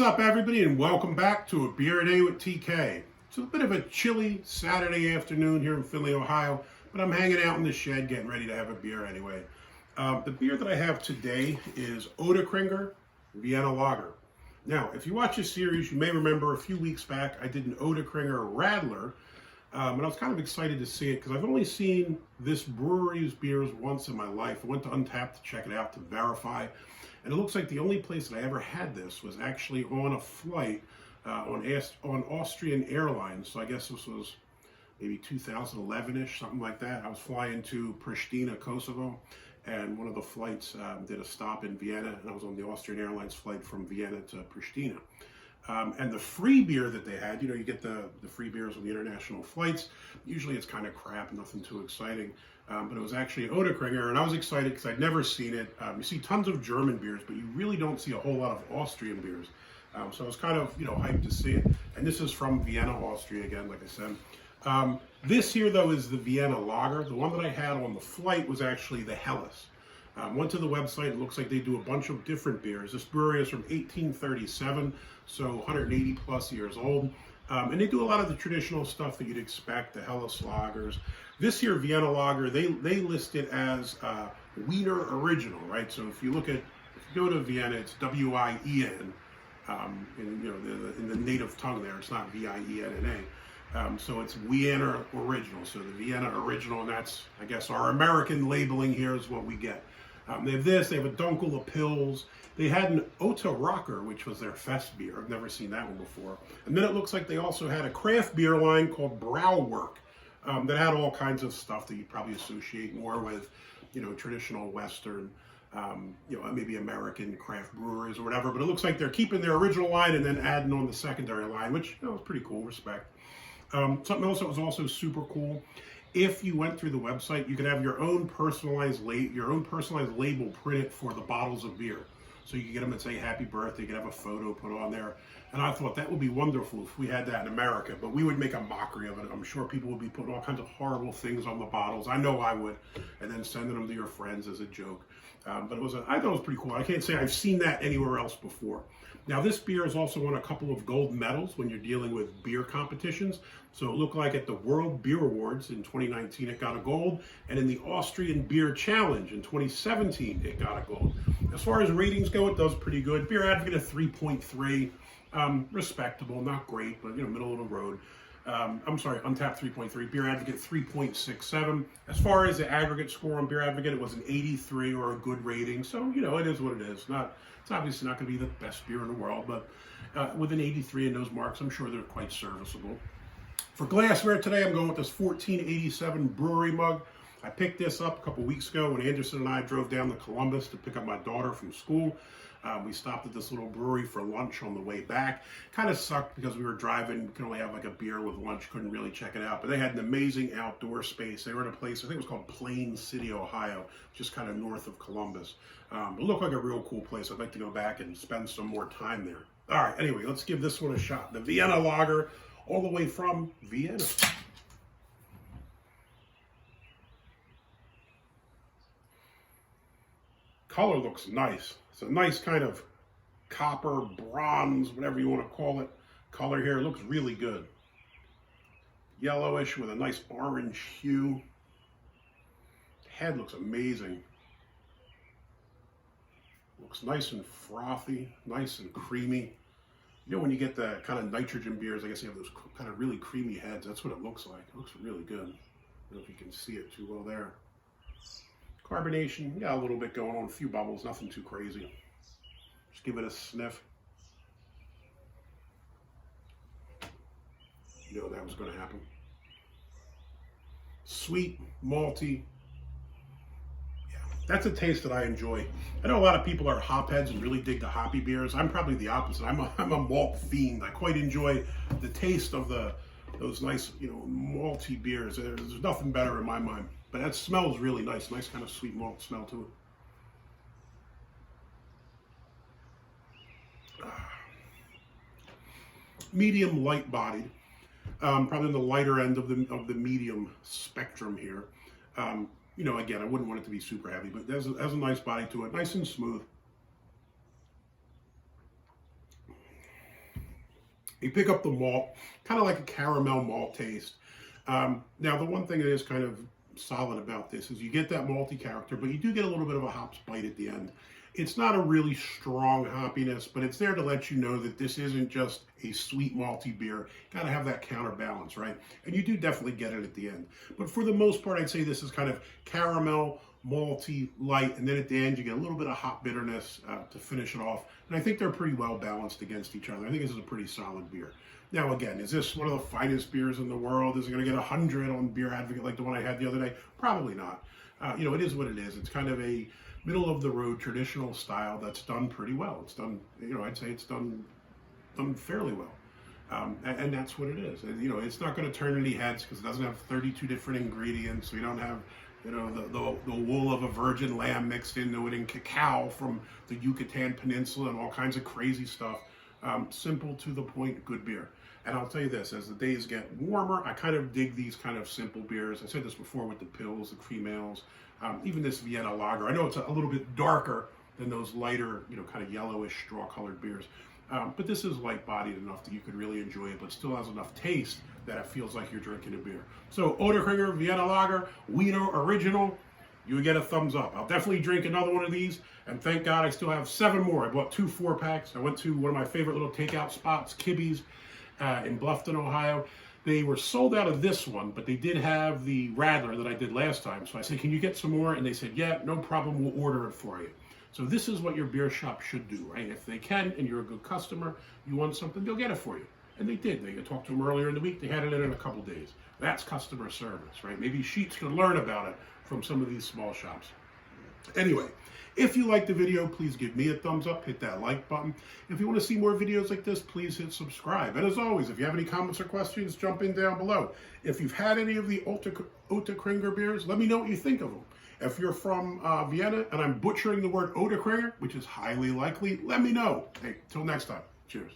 up, everybody, and welcome back to A Beer a Day with TK. It's a bit of a chilly Saturday afternoon here in Findlay, Ohio, but I'm hanging out in the shed getting ready to have a beer anyway. The beer that I have today is Ottakringer Vienna Lager. Now, if you watch this series, you may remember a few weeks back I did an Ottakringer Radler, and I was kind of excited to see it because I've only seen this brewery's beers once in my life. I went to Untapped to check it out to verify. And it looks like the only place that I ever had this was actually on a flight on Austrian Airlines. So I guess this was maybe 2011-ish, something like that. I was flying to Pristina, Kosovo, and one of the flights did a stop in Vienna, and I was on the Austrian Airlines flight from Vienna to Pristina. And the free beer that they had, you get the free beers on the international flights. Usually it's kind of crap, nothing too exciting. But it was actually an Ottakringer, and I was excited because I'd never seen it. You see tons of German beers, but you really don't see a whole lot of Austrian beers. So I was kind of, hyped to see it. And this is from Vienna, Austria, again, like I said. This here, though, is the Vienna Lager. The one that I had on the flight was actually the Helles. Went to the website. It looks like they do a bunch of different beers. This brewery is from 1837, so 180 plus years old. And they do a lot of the traditional stuff that you'd expect, the Helles lagers. This here Vienna Lager, they list it as Wiener original, right? So if you go to Vienna, it's W-I-E-N. In the native tongue there, it's not V-I-E-N-N-A. So it's Wiener original. So the Vienna original, and that's, I guess, our American labeling here is what we get. They have this, they have a Dunkel of Pils. They had an Ottakringer, which was their fest beer. I've never seen that one before. And then it looks like they also had a craft beer line called Brauerei that had all kinds of stuff that you probably associate more with, traditional Western, maybe American craft breweries or whatever. But it looks like they're keeping their original line and then adding on the secondary line, which is pretty cool, respect. Something else that was also super cool. If you went through the website, you could have your own personalized label printed for the bottles of beer. So you could get them and say happy birthday, you could have a photo put on there. And I thought that would be wonderful if we had that in America, but we would make a mockery of it. I'm sure people would be putting all kinds of horrible things on the bottles. I know I would, and then sending them to your friends as a joke. But I thought it was pretty cool. I can't say I've seen that anywhere else before. Now, this beer has also won a couple of gold medals when you're dealing with beer competitions. So it looked like at the World Beer Awards in 2019, it got a gold. And in the Austrian Beer Challenge in 2017, it got a gold. As far as ratings go, it does pretty good. Beer Advocate at 3.3. Respectable, not great, but middle of the road. I'm sorry, Untapped 3.3, Beer Advocate 3.67. As far as the aggregate score on Beer Advocate, it was an 83 or a good rating. So, it is what it is. It's obviously not going to be the best beer in the world, but with an 83 in those marks, I'm sure they're quite serviceable. For glassware today, I'm going with this 1487 brewery mug. I picked this up a couple weeks ago when Anderson and I drove down to Columbus to pick up my daughter from school. We stopped at this little brewery for lunch on the way back. Kind of sucked because we were driving, could only have like a beer with lunch, couldn't really check it out. But they had an amazing outdoor space. They were in a place, I think it was called Plain City, Ohio, just kind of north of Columbus. It looked like a real cool place. I'd like to go back and spend some more time there. All right, anyway, let's give this one a shot. The Vienna Lager, all the way from Vienna. Color looks nice. It's a nice kind of copper, bronze, whatever you want to call it, color here. It looks really good. Yellowish with a nice orange hue. The head looks amazing. Looks nice and frothy, nice and creamy. When you get the kind of nitrogen beers, I guess you have those kind of really creamy heads. That's what it looks like. It looks really good. I don't know if you can see it too well there. Carbonation, a little bit going on, a few bubbles, nothing too crazy. Just give it a sniff. That was going to happen. Sweet, malty. Yeah, that's a taste that I enjoy. I know a lot of people are hopheads and really dig the hoppy beers. I'm probably the opposite. I'm a malt fiend. I quite enjoy the taste of those nice, malty beers. There's nothing better in my mind. But that smells really nice. Nice kind of sweet malt smell to it. Medium light bodied. Probably in the lighter end of the medium spectrum here. Again, I wouldn't want it to be super heavy, but it has a nice body to it. Nice and smooth. You pick up the malt, kind of like a caramel malt taste. Now, the one thing that is kind of solid about this is you get that malty character, but you do get a little bit of a hops bite at the end. It's not a really strong hoppiness, but it's there to let you know that this isn't just a sweet malty beer. Got to have that counterbalance, right? And you do definitely get it at the end. But for the most part, I'd say this is kind of caramel, malty, light, and then at the end you get a little bit of hop bitterness to finish it off. And I think they're pretty well balanced against each other. I think this is a pretty solid beer. Now again, is this one of the finest beers in the world? Is it going to get 100 on Beer Advocate like the one I had the other day? Probably not. You know, it is what it is. It's kind of a middle of the road traditional style that's done pretty well. It's done, you know, I'd say it's done fairly well. And that's what it is. And, you know, it's not going to turn any heads because it doesn't have 32 different ingredients. So you don't have, you know, the wool of a virgin lamb mixed into it and cacao from the Yucatan Peninsula and all kinds of crazy stuff. Simple, to the point, good beer. And I'll tell you this, as the days get warmer, I kind of dig these kind of simple beers. I said this before with the pills, the cream ales, even this Vienna Lager. I know it's a little bit darker than those lighter, you know, kind of yellowish, straw-colored beers. But this is light-bodied enough that you could really enjoy it, but still has enough taste that it feels like you're drinking a beer. So Ottakringer, Vienna Lager, Wiener Original, you would get a thumbs up. I'll definitely drink another one of these, and thank God I still have 7 more. I bought 2 4-packs. I went to one of my favorite little takeout spots, Kibbee's, in Bluffton, Ohio. They were sold out of this one, but they did have the Radler that I did last time. So I said, can you get some more? And they said, yeah, no problem, we'll order it for you. So this is what your beer shop should do, right? If they can, and you're a good customer, you want something, they'll get it for you. And they did. They talked to them earlier in the week. They had it in a couple days. That's customer service, right? Maybe Sheets could learn about it from some of these small shops. Anyway, if you liked the video, please give me a thumbs up, hit that like button. If you want to see more videos like this, please hit subscribe. And as always, if you have any comments or questions, jump in down below. If you've had any of the Ottakringer beers, let me know what you think of them. If you're from Vienna and I'm butchering the word Ottakringer, which is highly likely, let me know. Hey, till next time, cheers.